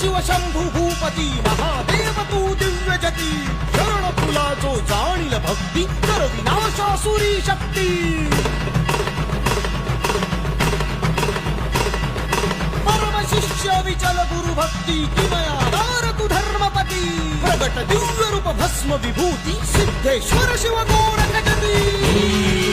शिव शंभू भूपती महादेव तू दिव्य जती शरण तुला जो जाणील भक्ती कर विनाशासुरी शक्ती परम शिष्य विचल गुरु भक्ती किमयादार तू धर्मपती प्रगट दिव्य रूप भस्म विभूती सिद्धेश्वर शिव गोरख जती